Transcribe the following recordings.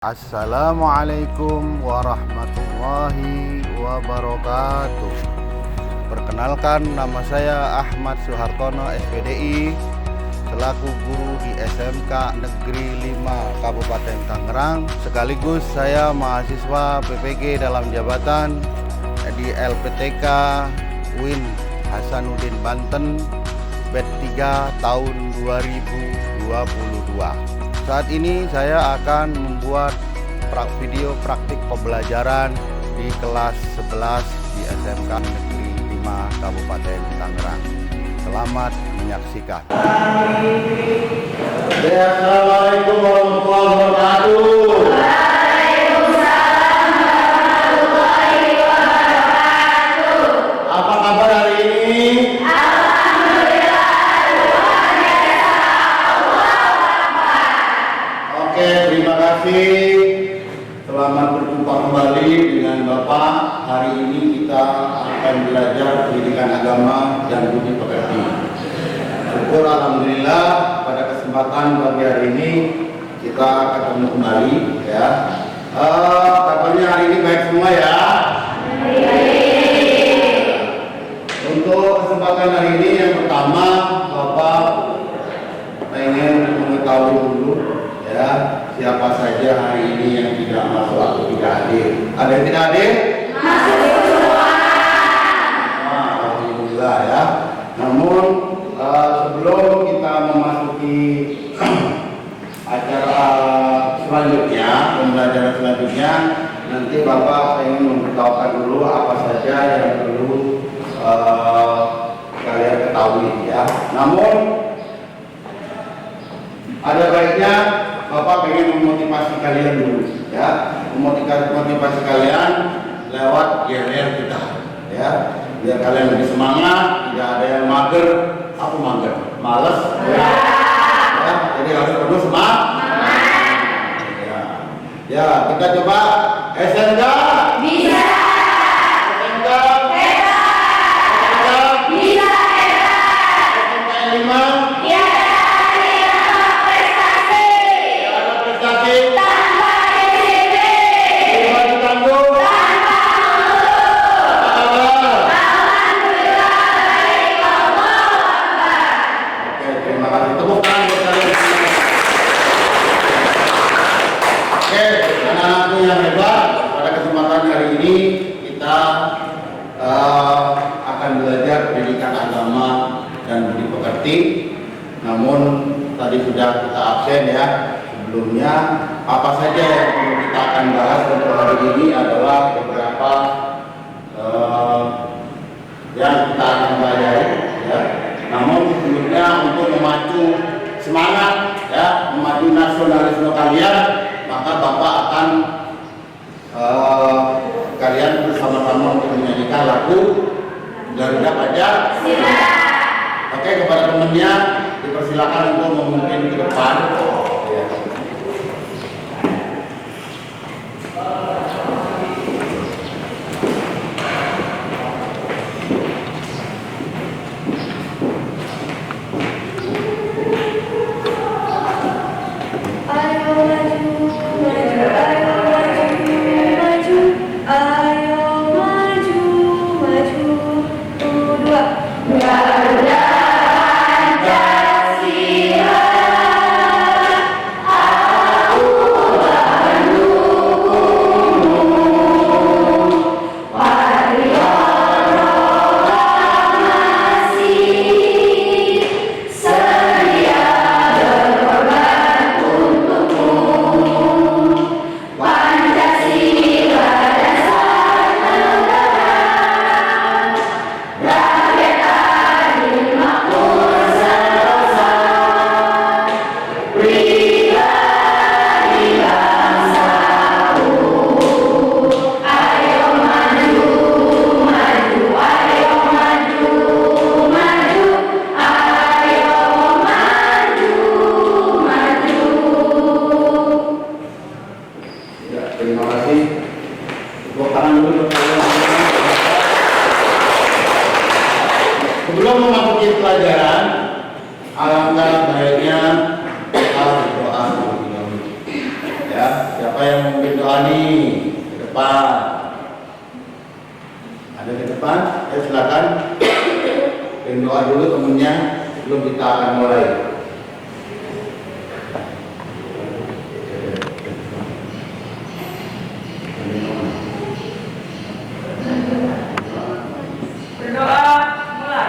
Assalamualaikum warahmatullahi wabarakatuh. Perkenalkan, nama saya Ahmad Suhartono SPDI, selaku guru di SMK Negeri 5 Kabupaten Tangerang. Sekaligus saya mahasiswa PPG dalam jabatan di LPTK UIN Hasanuddin Banten batch 3 tahun 2022. Saat ini saya akan membuat video praktik pembelajaran di kelas 11 di SMK Negeri 5 Kabupaten Tangerang. Selamat menyaksikan. Assalamualaikum warahmatullahi wabarakatuh. Waalaikumsalam warahmatullahi wabarakatuh. Apa kabar hari ini? Oke, terima kasih. Selamat berjumpa kembali dengan Bapak. Hari ini kita akan belajar pendidikan agama dan budi pekerti. Syukur alhamdulillah pada kesempatan pagi hari ini kita ketemu kembali ya. Kabarnya hari ini baik semua ya. Untuk kesempatan hari ini yang pertama Bapak pengen mengetahui dulu ya, siapa saja hari ini yang tidak masuk atau tidak hadir. Ada yang tidak hadir? Masuk semua. Alhamdulillah ya. Namun sebelum kita memasuki acara selanjutnya, pembelajaran selanjutnya, nanti Bapak ingin memberitahukan dulu apa saja yang perlu kalian ketahui ya. Namun ada baiknya Bapak pengen memotivasi kalian dulu ya, memotivasi kalian lewat GR kita ya, biar kalian lebih semangat, tidak ada yang mager. Apa mager? Males ya. Jadi harus penuh semangat ya. Kita coba SMK Bisa. SMK Hebat. Bisa hebat. SMK 5 Ya, prestasi. ada prestasi Tanpa SCB. coba ditanggung. Tanpa Apa kabar? alhamdulillah baik. Allahu Akbar. Oke, terima kasih. Tepuk tangan buat kalian. Oke, anak-anakku yang hebat, pada kesempatan hari ini kita akan belajar pendidikan agama dan budi pekerti. Namun tadi sudah kita absen ya. Sebelumnya apa saja yang perlu kita akan bahas untuk hari ini adalah beberapa yang kita akan pelajari ya. Namun sebelumnya untuk memacu semangat ya, memacu nasionalisme kalian, maka Bapak akan kalian bersama-sama untuk menyanyikan lagu Garuda Pancasila. Oke, kepada temannya dipersilakan untuk memimpin ke depan. Ya. Ayo maju, maju, ayo maju, maju, ayo maju, maju. 1, 2. Garuda Pancasila, aku mendukungmu. Patriot proklamasi, sedia berkorban untukmu. Pancasila dasar negara, rakyat adil makmur sentosa, pribadi bangsaku. Ayo maju, maju, ayo maju, maju, ayo maju, maju. Ya, terima kasih. Tepuk tangan dulu untuk kalian. Sebelum memasuki pelajaran, alangkah baiknya kita berdoa terlebih dahulu. Ya, siapa yang yang berdoa nih ke depan. Ada di depan? Ya silakan. Berdoa dulu temennya sebelum kita akan mulai. Berdoa mulai.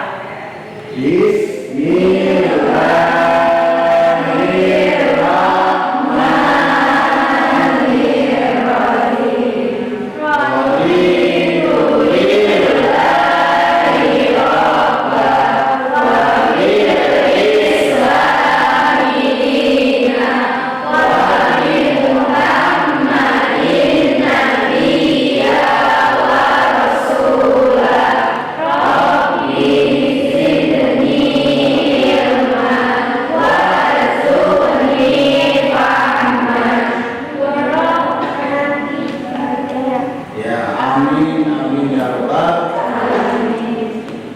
Ya, amin, amin ya Rabbal.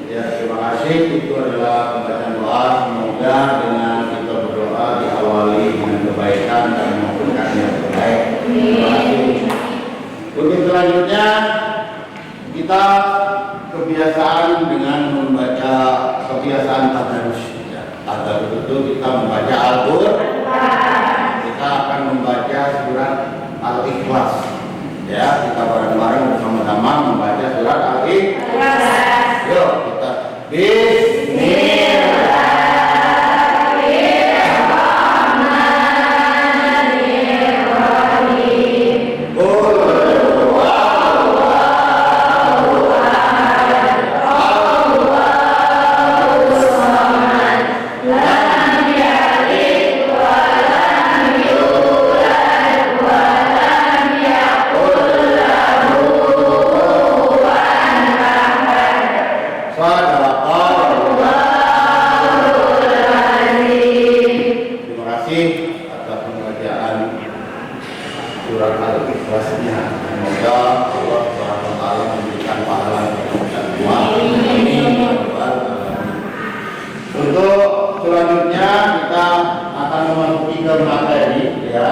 Ya, terima kasih. Itu adalah pembacaan doa. Semoga dengan kita berdoa diawali dengan kebaikan dan memberikan yang terbaik. Terima kasih. Untuk selanjutnya kita kebiasaan dengan membaca kebiasaan tadarus. Ya, tadarus itu kita membaca Al-Qur'an. Kita akan membaca surat Al-Ikhlas. Ya, kita bareng-bareng bersama-sama membaca surat Al-Ikhlas. Yuk, kita Terima kasih atas pembacaan surat Al-Ikhlasnya. Semoga Allah Subhanahu wa taala memberikan pahala untuk kita semua. Untuk selanjutnya kita akan memasuki ke materi, ya.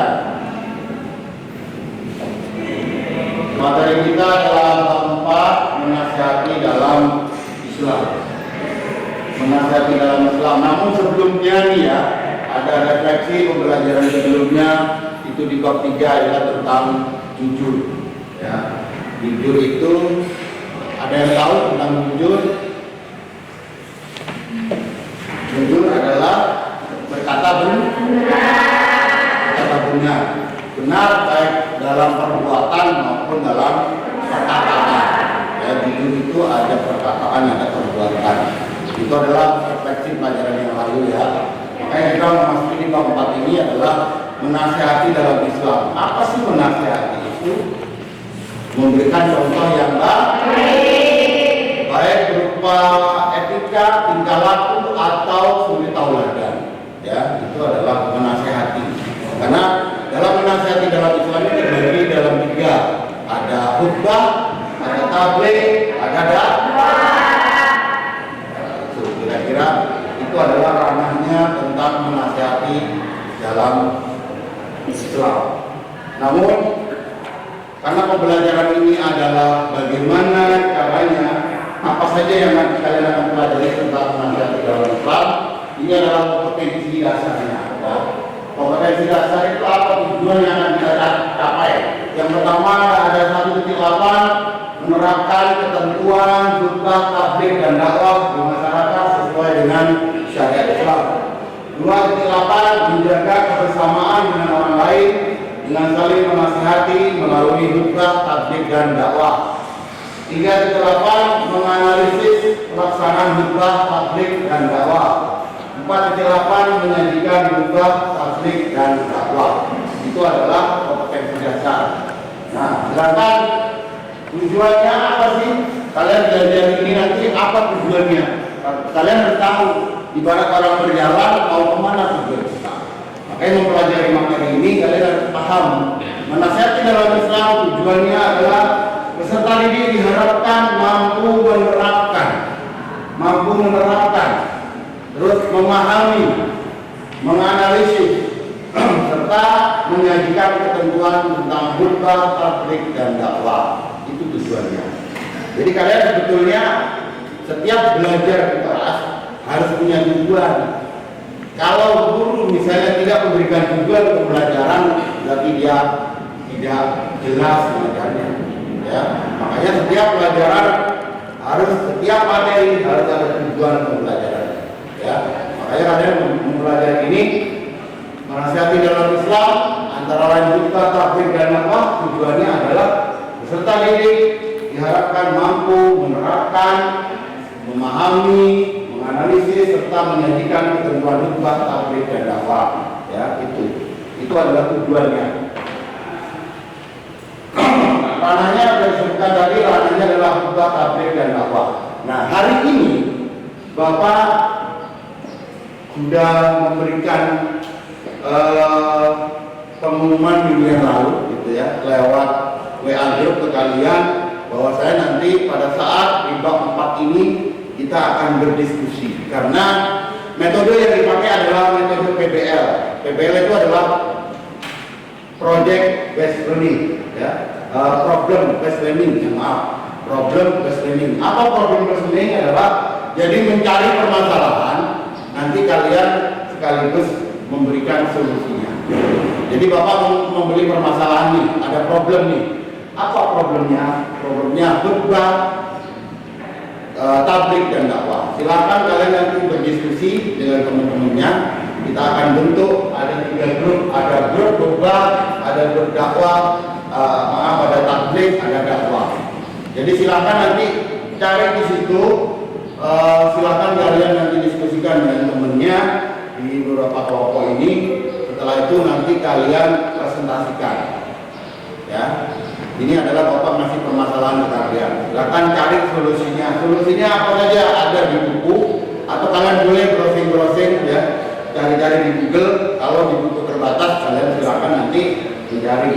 Materi kita adalah keempat, menasihati dalam Islam. Menasihati dalam Islam. Namun sebelumnya nih ya, ada refleksi pembelajaran sebelumnya itu di bab 3 adalah tentang jujur. Ya, jujur itu ada yang tahu tentang jujur? Jujur adalah berkata benar, benar baik dalam perbuatan maupun dalam perkataan. Ya, jujur itu ada perkataan, ada perbuatan. Itu adalah refleksi pelajaran yang lalu ya. Makanya kita memasuki di bab 4 ini adalah menasihati dalam Islam. Apa sih menasihati itu? Memberikan contoh yang baik berupa etika, tingkah laku atau suri tauladan. Ya, itu adalah menasihati. Karena dalam menasihati dalam Islam ini terbagi dalam 3. Ada khutbah, ada tabligh, ada dakwah. Kira-kira itu adalah ranahnya tentang menasihati dalam Islam. Namun karena pembelajaran ini adalah bagaimana caranya, apa saja yang nanti kalian akan pelajari tentang menasihati dalam Islam, ini adalah kompetensi dasarnya. Ya. Kompetensi dasar itu apa tujuan yang akan kita capai? Yang pertama ada 1.8, menerapkan ketentuan khutbah, tabligh dan dakwah di masyarakat sesuai dengan syariat Islam. 2.8, menjaga kebersamaan dengan orang lain dengan saling menasihati melalui khutbah, tabligh dan dakwah. 3.8, menganalisis pelaksanaan khutbah, tabligh dan dakwah. 4.8, menyajikan khutbah, tabligh dan dakwah. Itu adalah kompetensi dasar. Nah, sedangkan tujuannya apa sih? Kalian belajar ini nanti apa tujuannya? Kalian harus tahu. Ibarat orang berjalan mau kemana tujuan kita. Makanya mempelajari materi ini kalian harus paham. Menasihati dalam Islam tujuannya adalah peserta didik diharapkan mampu menerapkan, terus memahami, menganalisis, serta menyajikan ketentuan tentang khutbah, tabligh dan dakwah. Itu tujuannya. Jadi kalian sebetulnya setiap belajar di kelas harus punya tujuan. Kalau guru misalnya tidak memberikan tujuan pembelajaran, berarti dia tidak jelas mengajarnya. Ya, makanya setiap pelajaran harus, setiap materi harus ada tujuan pembelajaran. Ya, makanya kalian mempelajari ini menasihati dalam Islam antara lain khutbah, tabligh dan dakwah. Tujuannya adalah peserta didik diharapkan mampu menerapkan, memahami, menganalisis serta menyajikan ketentuan khutbah, tabligh dan dakwah. Ya, itu adalah tujuannya. Ranahnya sudah disebutkan tadi, ranahnya adalah khutbah, tabligh dan dakwah. Nah, hari ini Bapak sudah memberikan pengumuman minggu yang lalu gitu ya, lewat WA group ke kalian bahwa saya nanti pada saat di bab 4 ini kita akan berdiskusi, karena metode yang dipakai adalah metode PBL. PBL itu adalah project based learning, ya, problem based learning, problem based learning. Apa problem based learning? Adalah jadi mencari permasalahan, nanti kalian sekaligus memberikan solusinya. Jadi Bapak membeli permasalahan nih, ada problem nih. Apa problemnya? Problemnya khutbah, tabligh dan dakwah. Silakan kalian nanti berdiskusi dengan teman-temannya. Kita akan bentuk ada 3 grup, ada grup khutbah, ada grup dakwah, ada tabligh, ada dakwah. Jadi silakan nanti cari di situ. Silakan kalian nanti diskusikan dengan temennya di beberapa kelompok ini. Setelah itu nanti kalian presentasikan. Ya, ini adalah Bapak ngasih permasalahan ke kalian. Silakan cari solusinya. Solusinya apa saja ada di buku, atau kalian boleh browsing ya, cari-cari di Google. Kalau di buku terbatas, kalian silakan nanti mencari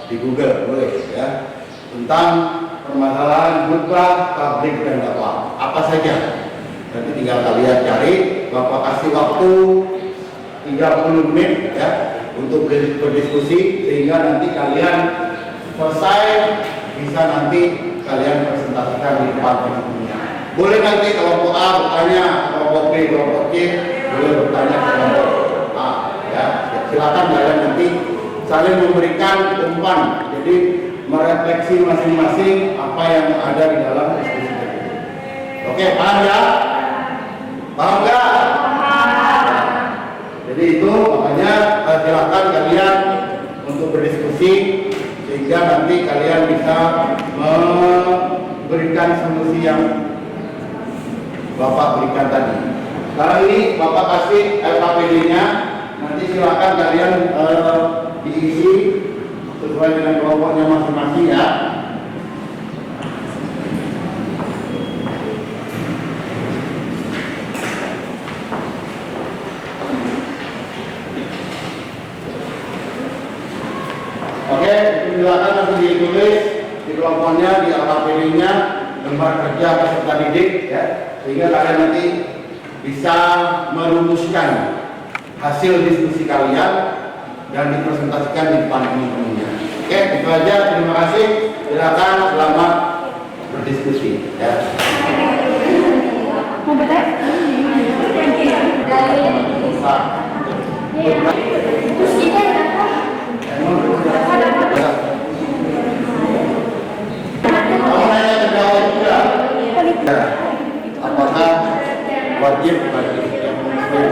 di Google, boleh ya, tentang permasalahan khutbah, tabligh dan dakwah apa saja. Nanti tinggal kalian cari. Bapak kasih waktu 30 menit ya untuk berdiskusi, sehingga nanti kalian selesai bisa nanti kalian presentasikan di depan teman-temannya. Boleh nanti kelompok A bertanya, kelompok B, kelompok C boleh bertanya ke kelompok A ya. Silakan kalian nanti saling memberikan umpan, jadi merefleksi masing-masing apa yang ada di dalam diskusi tadi. Oke, paham ya? Paham nggak? Jadi itu makanya silakan kalian untuk berdiskusi, sehingga nanti kalian bisa memberikan solusi yang Bapak berikan tadi. Sekarang ini Bapak kasih LKPD-nya, nanti silakan kalian diisi sesuai dengan kelompoknya masing-masing ya. Oke, silakan nanti ditulis di kelompoknya, di LKPD-nya, lembar kerja peserta didik ya, sehingga kalian nanti bisa merumuskan hasil diskusi kalian dan dipresentasikan di depan teman-temannya. Oke, itu aja. Terima kasih. Silakan, selamat berdiskusi ya. Kamu nanya ke jawab juga. Ya. Apakah wajib bagi yang muslim?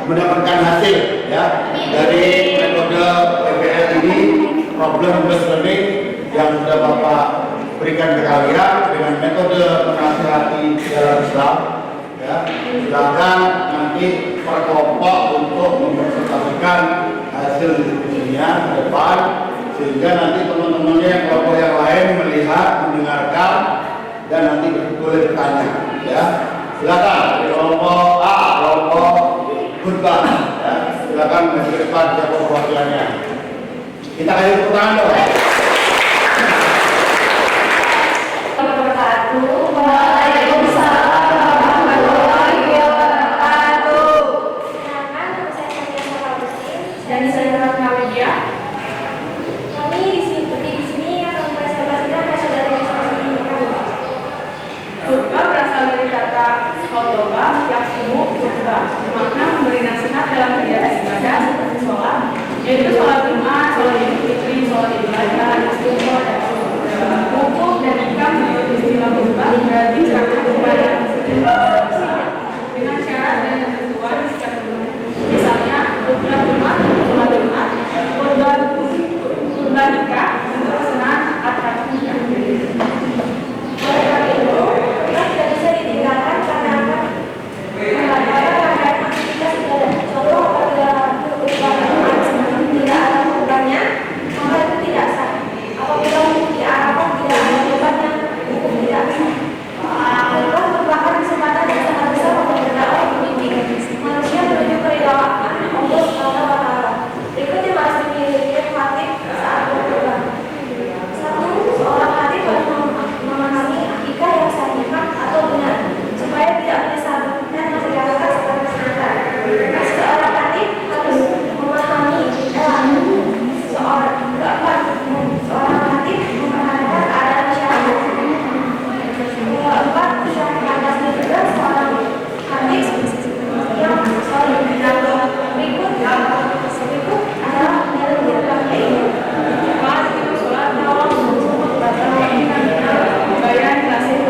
mendapatkan hasil ya dari metode PPL ini, problem based learning yang sudah Bapak berikan ke kalian dengan metode menasihati dalam Islam. Ya, silakan nanti per kelompok untuk mempresentasikan hasil diskusinya ke depan, sehingga nanti teman-temannya kelompok yang lain melihat, mendengarkan, dan nanti boleh bertanya. Ya, silakan kelompok A, kelompok khutbah. Ya, silakan maju ke depan siapa perwakilannya. Kita kasih tepuk tangan dong. Dan saya Ratna Widya. Kami di sini akan mempresentasikan hasil dari diskusi kami. Khutbah berasal dari kata khotbah, yaksimu, khutbah, bermakna memberi nasihat dalam kegiatan ibadah seperti sholat, yaitu sholat Jumat, sholat Idul Fitri, sholat Idul Adha, istighfar, dan wukuf dan ikam menurut istilah khutbah berarti ceramah kepada dengan syarat dan ketentuan secara umum. Misalnya khutbah Jumat, sholat Jumat, khutbah nikah, untuk pesanan akad nikah. Oleh karena itu, kita tidak bisa ditinggalkan karena akan keadaan aktivitas ibadah. Contoh, apabila khutbah Jumat tidak ada khutbahnya, maka itu tidak sah. Apabila di Arafah tidak ada khutbahnya, itu tidak sah. Khutbah merupakan kesempatan yang sangat besar untuk berdakwah membimbing manusia menuju keridhaan Allah Subhanahu wa Ta'ala. Berikut yang harus dimiliki khatib saat berkhutbah. Satu, seorang khatib harus memahami akikah yang sahih atau benar supaya tidak menyesatkan masyarakat secara sengaja. Seorang khatib harus memahami seorang khatib memperhatikan keadaan masyarakat. Keempat, pantasnya juga seorang khatib yang berikut adalah menjalankan ilmu. Bayan klasik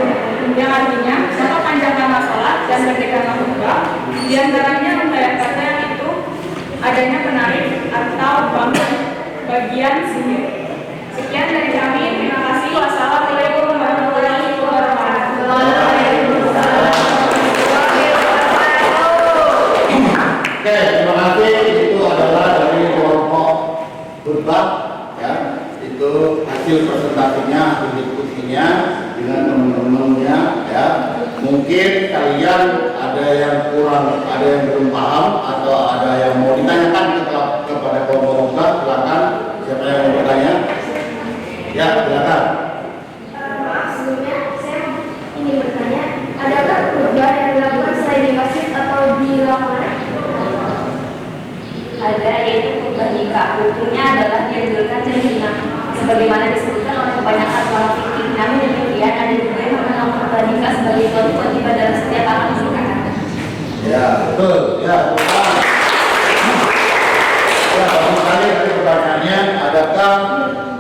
yang artinya memperpanjangkanlah sholat dan berdekatlah khutbah. Di antaranya rangkaian kata yang itu adanya penarik atau bangun bagian sihir. Sekian dari kami. Terima kasih. Wassalamualaikum warahmatullahi wabarakatuh. Oke, terima kasih. Itu adalah dari kelompok khutbah, ya. Itu hasil presentasinya, hasil diskusinya dengan teman-temannya, ya. Mungkin kalian ada yang kurang, ada yang belum paham, atau ada yang mau ditanyakan kepada kelompok khutbah. Silakan. Siapa yang mau bertanya? Ya, silakan. Maaf, sebelumnya saya ingin bertanya, adakah khutbah yang dilakukan selain di masjid atau di lapangan? Ada, yaitu khutbah nikah. Hukumnya adalah dianjurkan dan sunnah, sebagaimana disebutkan oleh kebanyakan ulama fikih. Namun demikian, ada juga yang mengenal khutbah nikah sebagai suatu kewajiban dalam setiap akad pernikahan. Ya, betul. Ya, betul. Ya, bagus sekali tadi pertanyaannya, adakah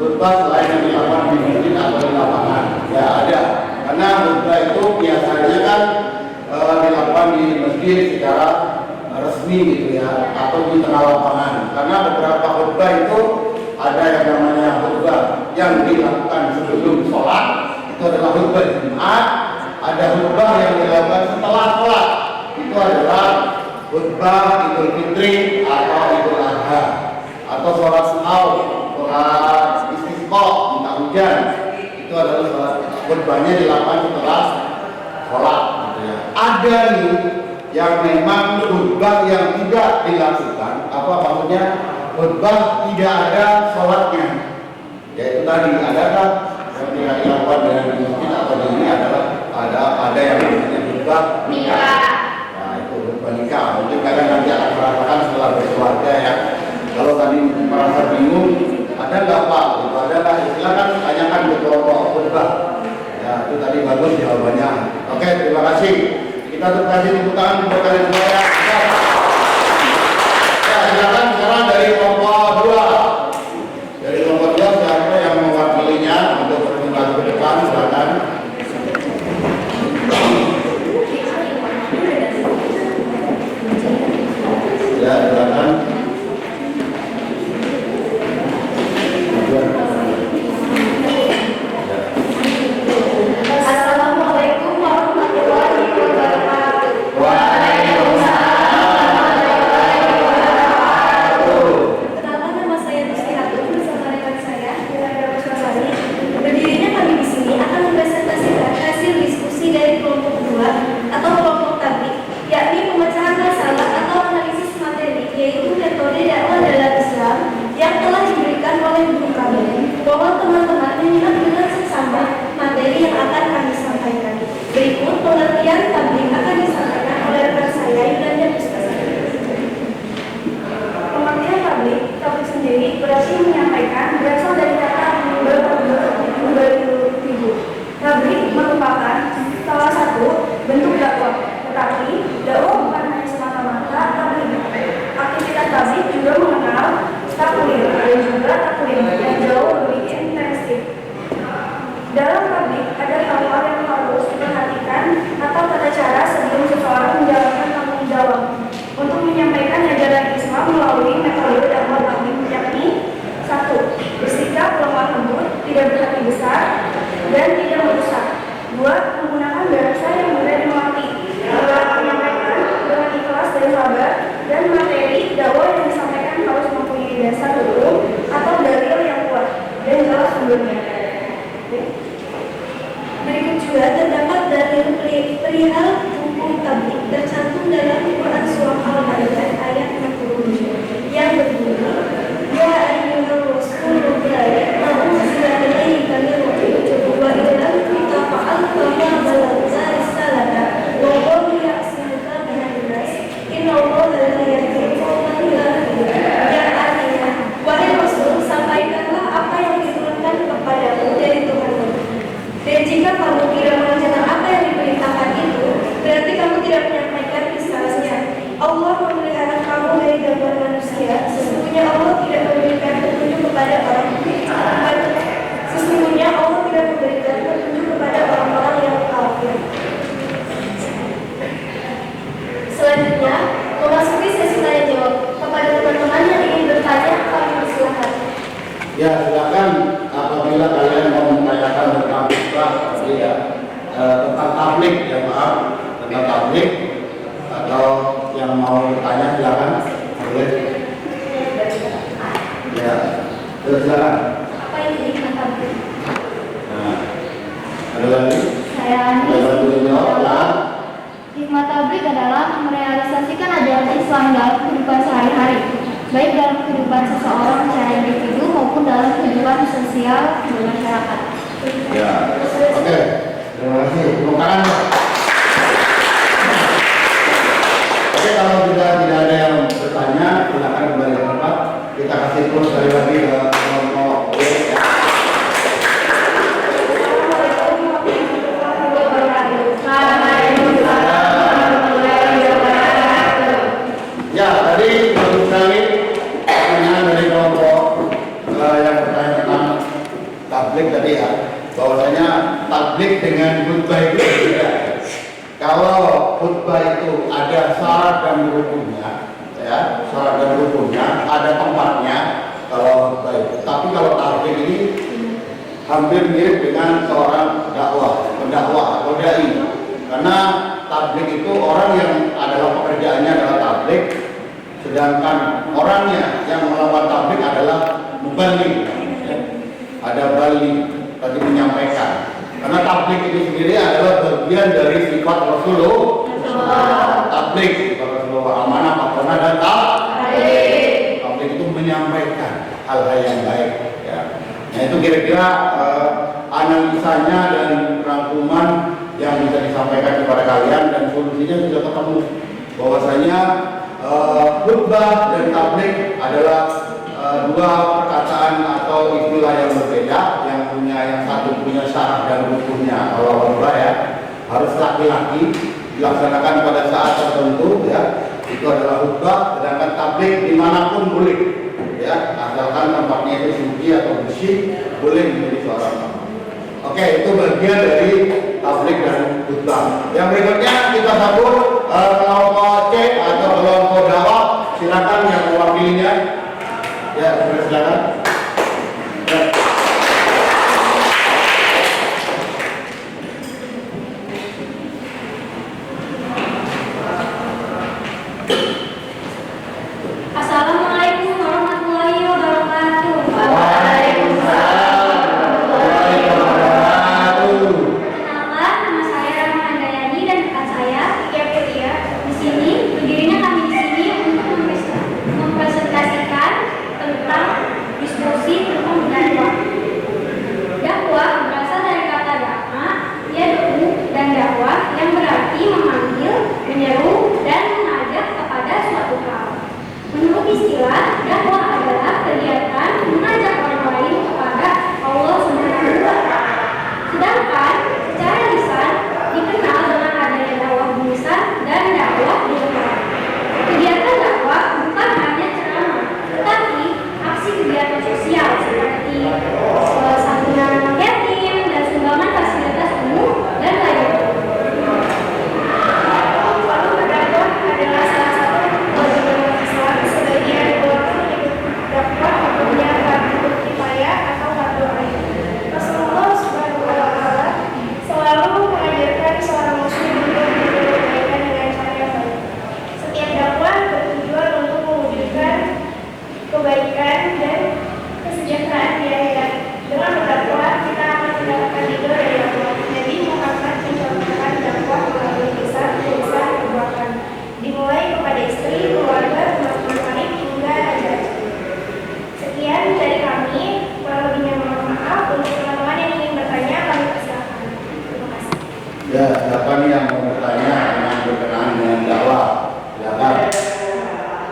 khutbah selain yang dilakukan di masjid atau di lapangan? Ya, ada. Karena khutbah itu biasanya kan dilakukan di masjid secara resmi gitu ya, atau di tengah lapangan. Karena beberapa khutbah itu ada yang namanya khutbah yang dilakukan sebelum sholat, itu adalah khutbah Jumat. Ada khutbah yang dilakukan setelah sholat, itu adalah khutbah Idul Fitri atau Idul Adha, atau sholat sahur, sholat istisqa, minta hujan. Itu adalah sholat khutbahnya dilakukan setelah sholat gitu ya. Ada nih yang memang khutbah yang tidak dilakukan, apa maksudnya khutbah tidak ada sholatnya, yaitu tadi adakah yang tidak dilakukan dengan di masjid atau di ini adalah ada yang namanya khutbah nikah. Nah itu khutbah nikah. Mungkin kalian nanti akan merasakan setelah berkeluarga ya. Kalau tadi merasa bingung, ada nggak Pak? Itu ada nggak? Silakan tanyakan ke kelompok khutbah. Ya itu tadi bagus jawabannya. Oke, terima kasih. Kita kasih tepuk tangan untuk kalian semua ya. Ya, silakan sekarang dari kelompok 2. Dari kelompok 2 siapa yang mewakilinya untuk berpresentasi ke depan, silakan. Islam melalui metode dakwah taklim, yakni 1. Bersikap lemah lembut, tidak berhati besar, dan tidak merusak. 2. Menggunakan bahasa yang mudah dimengerti, menyampaikan dengan ikhlas dan sabar, dan materi dakwah yang disampaikan harus mempunyai dasar hukum atau dalil yang kuat dan jelas sumbernya. Berikut juga terdapat dalil perihal hukum tabligh tercantum dalam Quran surah Al-Maidah ayat 60 yang berbunyi, Ya ayyuhar rasul balligh ma unzila ilaika min rabbika wa illam taf'al fama ballaghta risalata wallahu ya'simuka minan nas innallaha la yahdil qawmal kafirin. Yang artinya, wahai Rasul, sampaikanlah apa yang diturunkan kepadamu dari Tuhanmu. Dan jika kamu tidak mengerjakan apa yang diperintahkan itu, berarti kamu tidak menyampaikan risalahnya. Allah memelihara kamu dari gangguan manusia. Sesungguhnya Allah tidak memberikan petunjuk kepada orang-orang yang kafir. Selanjutnya, memasuki sesi tanya jawab. Kepada teman-teman yang ingin bertanya, kami persilahkan. Ya, silakan apabila kalian mau menanyakan tentang tentang tabligh, ya maaf, tentang tabligh atau yang mau bertanya silakan, boleh. Ya, silakan. Apa yang jadi tabligh? Nah, ada lagi? Saya Ada jawab. Hikmah tabligh adalah merealisasikan ajaran Islam dalam kehidupan sehari-hari, baik dalam kehidupan seseorang secara individu maupun dalam kehidupan sosial bermasyarakat. Ya, oke. Terima kasih. Tepuk tangan. Oke, kalau tidak ada yang bertanya, silakan kembali ke tempat. Kita kasih terus sekali lagi ke kelompok B. Ya, tadi bagus sekali pertanyaan dari kelompok yang bertanya tentang tabligh tadi ya, bahwasanya tabligh dengan khutbah itu berbeda. Kalau khutbah itu ada syarat dan rukunnya, ya, syarat dan rukunnya, ada tempatnya kalau khutbah itu. Tapi kalau tabligh ini hampir mirip dengan seorang pendakwah atau dai. Karena tabligh itu orang yang adalah pekerjaannya adalah tabligh, sedangkan orangnya yang melakukan tabligh adalah muballigh. Ya. Ada balik tadi menyampaikan. Karena tabligh ini sendiri adalah bagian dari sifat Rasulullah. Tabligh sifat Rasulullah, amanah, patonah dan tabligh. Tabligh itu menyampaikan hal-hal yang baik. Ya. Nah itu kira-kira analisanya dan rangkuman yang bisa disampaikan kepada kalian, dan solusinya sudah ketemu bahwasanya khutbah dan tabligh adalah dua perkataan atau istilah yang berbeda, yang satu punya syarat dan rukunnya. Kalau khutbah ya harus laki-laki, dilaksanakan pada saat tertentu, ya itu adalah khutbah. Sedangkan tabligh dimanapun boleh, ya asalkan tempatnya itu suci atau bersih, boleh menjadi seorang tabligh. Oke, itu bagian dari tabligh dan khutbah. Yang berikutnya kita sambut kelompok C atau kelompok dakwah. Silakan yang mewakilinya. Ya, silakan. Ya. Assalamualaikum warahmatullahi wabarakatuh. Waalaikumsalam warahmatullahi wabarakatuh. Perkenalkan, nama saya Rahma Handayani dan rekan saya Tia Filia. Di sini, berdirinya kami di sini untuk mempresentasikan tentang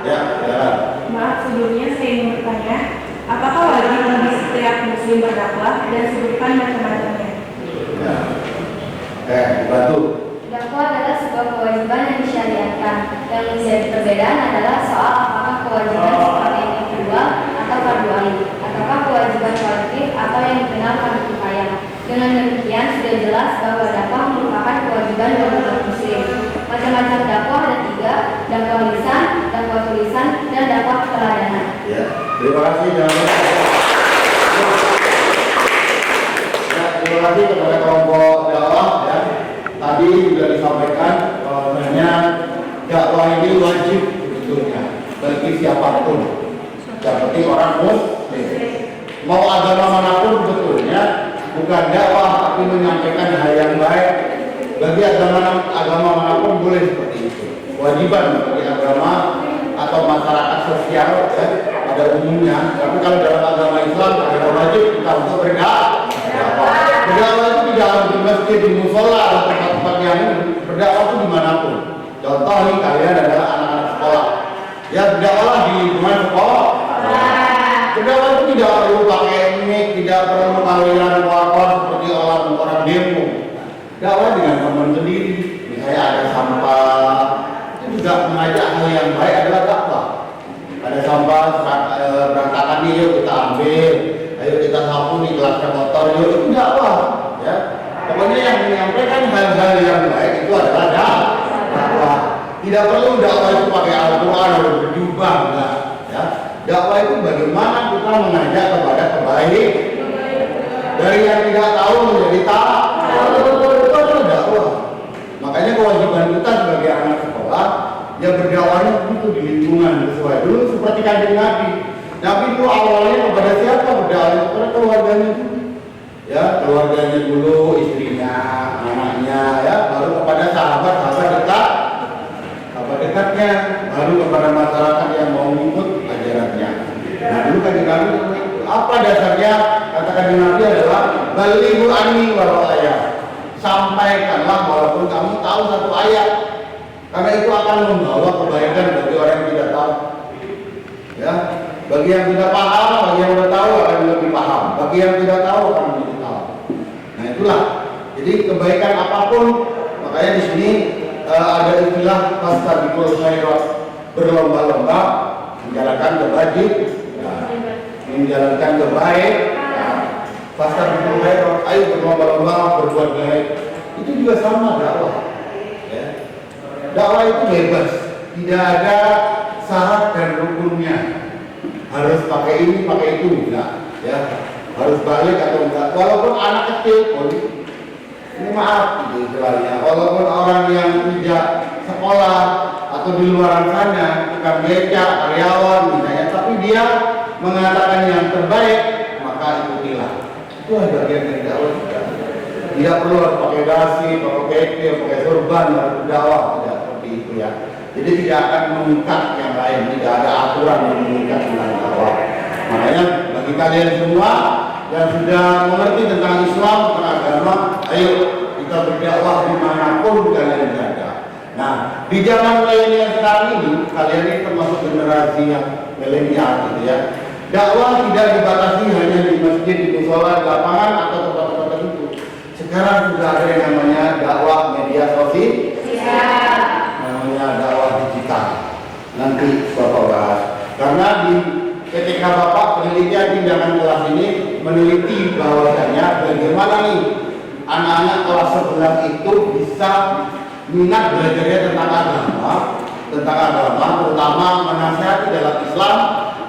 Ya, ya. Maaf, sebelumnya saya ingin bertanya, apakah wajib bagi setiap muslim berdakwah dan sebutkan macam-macamnya? Ya. Bantu. Dakwah adadah sebuah kewajiban yang disyariatkan. Yang menjadi perbedaan adalah soal apakah kewajiban seperti yang kedua atau fardu ain, ataukah kewajiban wajib atau yang dikenal fardu kifayah. Dengan demikian sudah jelas bahwa dakwah merupakan kewajiban bagi umat muslim. Macam-macam dakwah ada 3, dakwah lisan, dakwah tulisan, dan dakwah keteladanan. Ya, terima kasih. Terima kasih kepada kelompok dakwah ya. Tadi sudah disampaikan bahwasanya dakwah ini wajib sebetulnya bagi siapapun. Yang penting orang muslim. Mau agama manapun sebetulnya bukan dakwah tapi menyampaikan hal yang baik. Bagi agama manapun boleh seperti itu. Kewajiban bagi agama atau masyarakat sosial ya, pada umumnya. Tapi kalau dalam agama Islam ada wajib kita untuk berdakwah. Berdakwah itu tidak harus di masjid, di musola atau tempat-tempat yang berdakwah itu dimanapun. Contoh nih kalian adalah anak-anak sekolah. Ya berdakwah di lingkungan sekolah. Berdakwah itu tidak perlu pakai mic, tidak perlu aliran warkop seperti orang demo. Dakwah dengan teman sendiri. Misalnya ada sampah, itu juga mengajak hal yang baik adalah dakwah. Ada sampah berantakan nih, yuk kita ambil. Ayo kita sapu nih gelasnya kotor, yuk itu dakwah. Ya, pokoknya yang menyampaikan hal-hal yang baik itu adalah dakwah. Tidak perlu dakwah itu pakai Al-Quran atau berjubah, enggak. Ya, dakwah itu bagaimana kita mengajak kepada kebaikan. Dari yang tidak tahu menjadi tahu. Itu adalah dakwah. Makanya kewajiban kita sebagai anak sekolah ya berdakwahnya itu di lingkungan sesuai dulu seperti kanjeng Nabi. Nabi itu awalnya kepada siapa berdakwahnya? Kepada keluarganya dulu. Ya, keluarganya dulu, istrinya, anaknya, ya, baru kepada sahabat dekatnya, baru kepada masyarakat yang mau mengikut ajarannya. Nah, dulu kanjeng Nabi apa dasarnya? Kata kanjeng Nabi adalah balighu anni walau ayat. Sampaikanlah walaupun kamu tahu satu ayat, karena itu akan membawa kebaikan bagi orang yang tidak tahu. Ya, bagi yang tidak paham, bagi yang sudah tahu akan lebih paham. Bagi yang tidak tahu akan lebih tahu. Nah itulah. Jadi kebaikan apapun, makanya di sini ada istilah fastabiqul khairat, berlomba-lomba menjalankan kebaik, menjalankan kebaik. Fastabiqul khairat, ayo berlomba-lomba berbuat baik. Itu juga sama dakwah. Ya. Dakwah itu bebas, tidak ada syarat dan rukunnya. Harus pakai ini, pakai itu, enggak. Ya, harus balik atau enggak. Walaupun anak kecil pun, ini maaf gitu istilahnya. Walaupun orang yang tidak sekolah atau di luar sana, bukan becak, karyawan misalnya, tapi dia mengatakan yang terbaik, maka ikutilah. Itu adalah bagian dari dakwah juga. Tidak perlu harus pakai dasi, pakai peke, pakai surban, harus berdakwah, tidak seperti itu ya. Jadi tidak akan mengikat yang lain, tidak ada aturan yang mengikat tentang dakwah. Makanya bagi kalian semua yang sudah mengerti tentang Islam, tentang agama, ayo kita berdakwah dimanapun kalian berada. Nah, di zaman milenial sekarang ini, kalian ini termasuk generasi yang milenial gitu ya. Dakwah tidak dibatasi hanya di masjid, di musola, di lapangan atau tempat-tempat tertentu. Sekarang sudah ada yang namanya dakwah media sosial, namanya dakwah digital. Nanti Bapak bahas. Karena di ketika Bapak penelitian tindakan kelas ini meneliti bahwasanya bagaimana nih anak-anak kelas 11 itu bisa minat belajarnya tentang agama, terutama menasihati dalam Islam,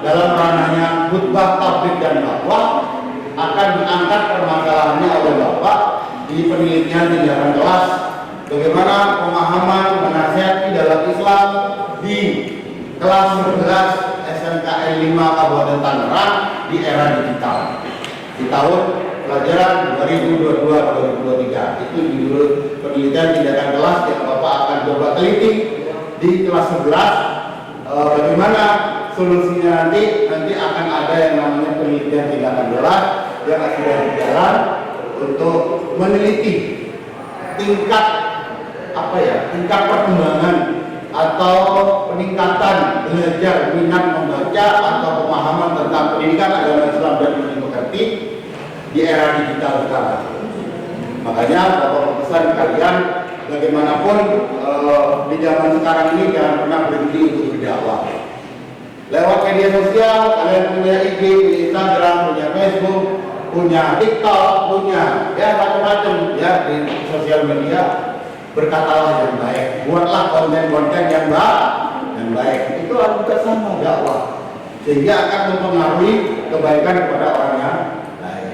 dalam ranahnya khutbah, tabligh dan dakwah, akan diangkat permasalahannya oleh Bapak di penelitian tindakan kelas. Bagaimana pemahaman menasihati dalam Islam di kelas 11 SMKN 5 Kabupaten Tangerang di era digital di tahun pelajaran 2022-2023. Itu judul penelitian tindakan kelas yang Bapak akan coba teliti di kelas 11. Bagaimana solusinya nanti akan ada yang namanya penelitian tindakan kelas yang sudah berjalan untuk meneliti tingkat perkembangan atau peningkatan belajar minat membaca atau pemahaman tentang pendidikan agama Islam dan budi pekerti di era digital sekarang. Makanya Bapak pesan kalian bagaimanapun di zaman sekarang ini jangan pernah berhenti untuk berdakwah. Lewat media sosial kalian punya IG, punya Instagram, punya Facebook, punya TikTok, punya ya macam-macam ya di sosial media. Berkatalah yang baik, buatlah konten-konten yang baik. Itu juga sama dakwah, sehingga akan mempengaruhi kebaikan kepada orang yang lain.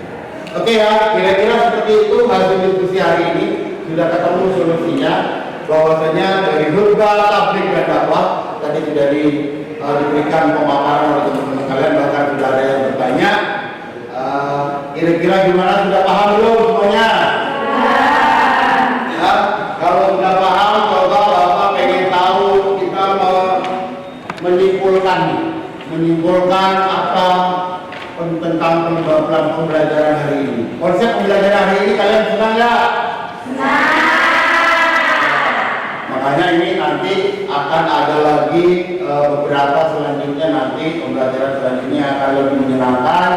Oke ya, kira-kira seperti itu hasil diskusi hari ini. Sudah ketemu solusinya, bahwasanya dari khutbah, tabligh dan dakwah tadi sudah diberikan pemaparan oleh teman-teman kalian, bahkan sudah ada yang bertanya. Kira-kira gimana, sudah paham belum semuanya? Ya, kalau sudah paham, coba Bapak pengen tahu kita menyimpulkan apa tentang pembelajaran hari ini. Konsep pembelajaran hari ini kalian senang nggak? Senang. Makanya ini nanti akan ada lagi beberapa selanjutnya, nanti pembelajaran selanjutnya akan lebih menyenangkan,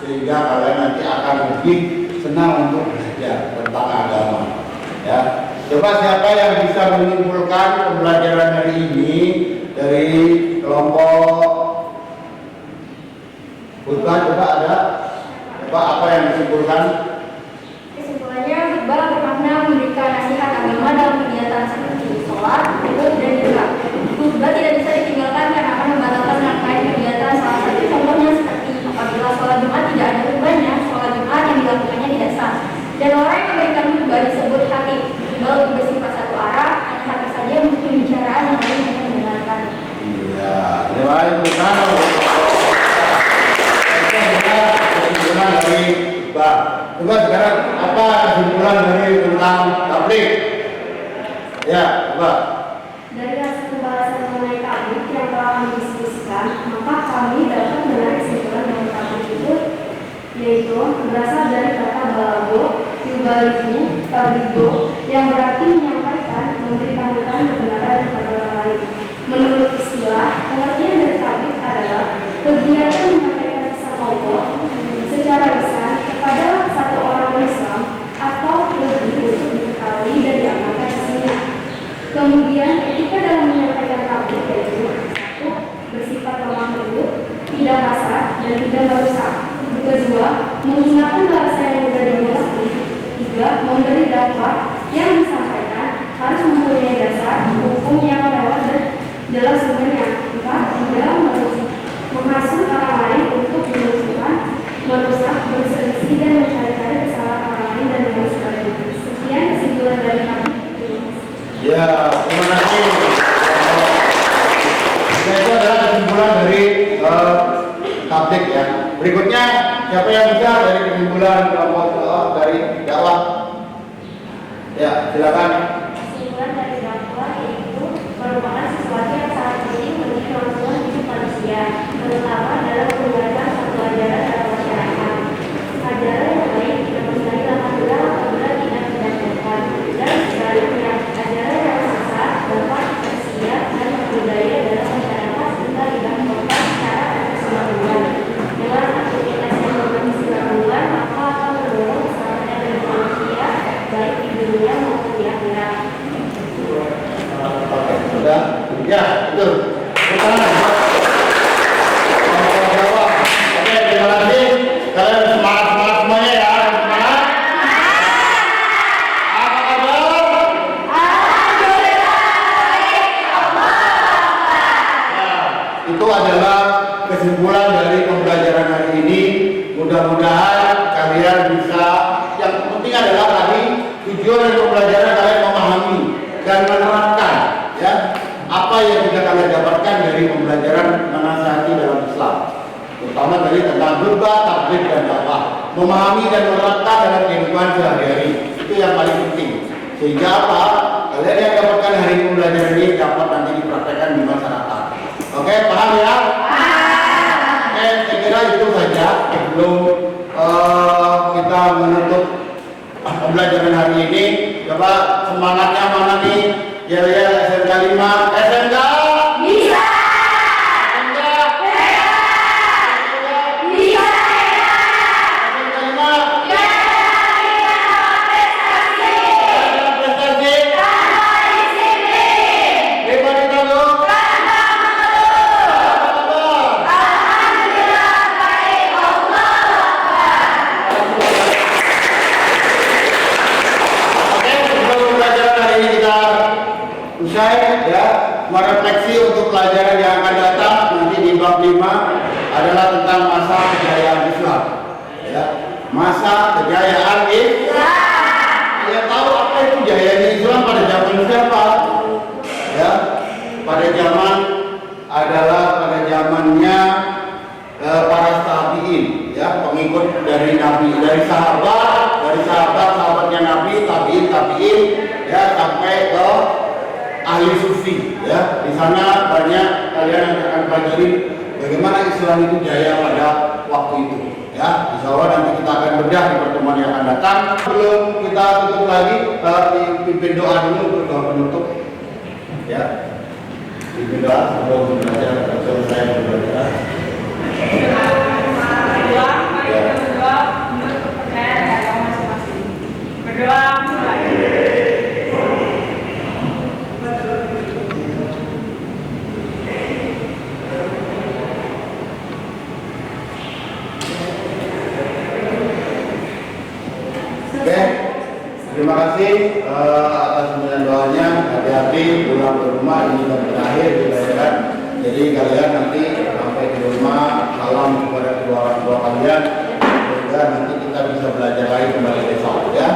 sehingga kalian nanti akan lebih senang untuk belajar tentang agama. Ya, coba siapa yang bisa menyimpulkan pembelajaran hari ini dari kelompok khutbah? Coba ada, coba apa yang disimpulkan? Kesimpulannya, khutbah bermakna memberikan nasihat agama dalam kegiatan seperti sholat, wudhu, dan juga khutbah tidak bisa ditinggalkan karena akan membatalkan rangkaian kegiatan. Salah satu contohnya seperti apabila sholat Jumat tidak ada khutbahnya, sholat Jumat yang dilakukannya tidak sah. Dan orang yang memberikan khutbah disebut khatib. Khutbah lebih bersifat satu arah, hanya satu saja untuk pembicaraan yang lain hanya mendengarkan. Iya, terima kasih. Kesimpulan dari khutbah. Coba sekarang apa kesimpulan dari tentang tabligh? Ya, coba. Dari hasil pembahasan mengenai tabligh yang telah didiskusikan, maka kami dapat menarik kesimpulan dari tabligh itu, yaitu berasal dari kata balago, yubaligu, tabligo, yang berarti menyampaikan, memberi panutan kebenaran kepada orang lain. Menurut istilah, pengertian dari tabligh adalah kegiatan menyampaikan pesan Allah secara lisan kepada satu orang Islam atau lebih untuk diketahui dan diamalkan isinya. Kemudian etika dalam menyampaikan tabligh yaitu 1. Bersifat lemah lembut, tidak kasar dan tidak merusak. Kedua, menggunakan bahasa yang mudah dimengerti. 3. Memberi dakwah yang disampaikan harus mempunyai dasar hukum yang lewat dan jelas sumbernya. 4. Tidak menghasut orang lain untuk memusuhkan, merusak, berselisih dan mencari-cari kesalahan orang lain dan lain sebagainya. Sekian kesimpulan dari kami. Ya, terima kasih. Nah, itu adalah kesimpulan dari tabligh ya. Berikutnya, siapa yang bisa dari kesimpulan kelompok dari dakwah? Ya, silakan. Kesimpulan dari dakwah yaitu merupakan sesuatu yang sangat penting bagi kemajuan hidup manusia, terutama dalam menyebarkan satu ajaran dalam masyarakat. Ajaran yang baik tidak mustahil akan hilang apabila tidak didakwahkan, dan sebaliknya ajaran yang sesat dapat tersiar dan berbudaya dalam masyarakat sehingga didakwahkan secara keseluruhan. Dengan aktivitas yang berkesinambungan, maka akan mendorong keselamatan dari manusia baik di dunia maupun di akhirat. Oke, sudah. Ya, betul. Oke, terima kasih. Kalian semangat semuanya ya. Semangat. Apa kabar? Itu adalah kesimpulan dari pembelajaran hari ini. Mudah-mudahan kalian bisa, yang penting adalah tadi tujuan dari pembelajaran kalian memahami dan menerapkan ya apa yang bisa kalian dapatkan dari pembelajaran menasihati dalam Islam, terutama tadi tentang khutbah, tabligh dan dakwah. Memahami dan menerapkan dalam kehidupan sehari-hari itu yang paling penting, sehingga apa kalian yang dapatkan hari pembelajaran ini dapat nanti dipraktekkan di masyarakat. Oke, paham ya? Oke, saya kira itu saja sebelum kita menutup pembelajaran hari ini. Coba semangatnya mana nih? Ya SMK kalimat SMK? Bisa. SMK? Bisa. kalimat prestasi hebat kita loh. Oke, sebelum pembelajaran hari ini kita usai ya, merefleksi untuk pelajaran yang akan datang nanti di bab 5 adalah tentang masa kejayaan Islam. Ya, masa kejayaan Islam. Ya, tahu apa itu jayanya Islam pada zaman siapa? Ya, pada zaman pada zamannya para tabiin, ya, pengikut dari Nabi, dari sahabatnya Nabi, tabiin, ya, sampai ke ahli sufi, ya. Di sana banyak kalian akan pelajari bagaimana Islam itu jaya pada waktu itu, ya. Insya Allah nanti kita akan bedah di pertemuan yang akan datang. Sebelum kita tutup lagi, pimpin doa dulu untuk doa penutup, ya. Pimpin doa sebelum belajar, selesai belajar. Berdoa, mari kita berdoa menurut kepercayaan dan agama masing-masing. Berdoa mulai. Oke, terima kasih atas semua doanya. Hati-hati pulang ke rumah, ini dan terakhir dibayarkan. Jadi kalian nanti sampai di rumah salam kepada kedua orang tua kalian, sehingga nanti kita bisa belajar lagi kembali besok, ya.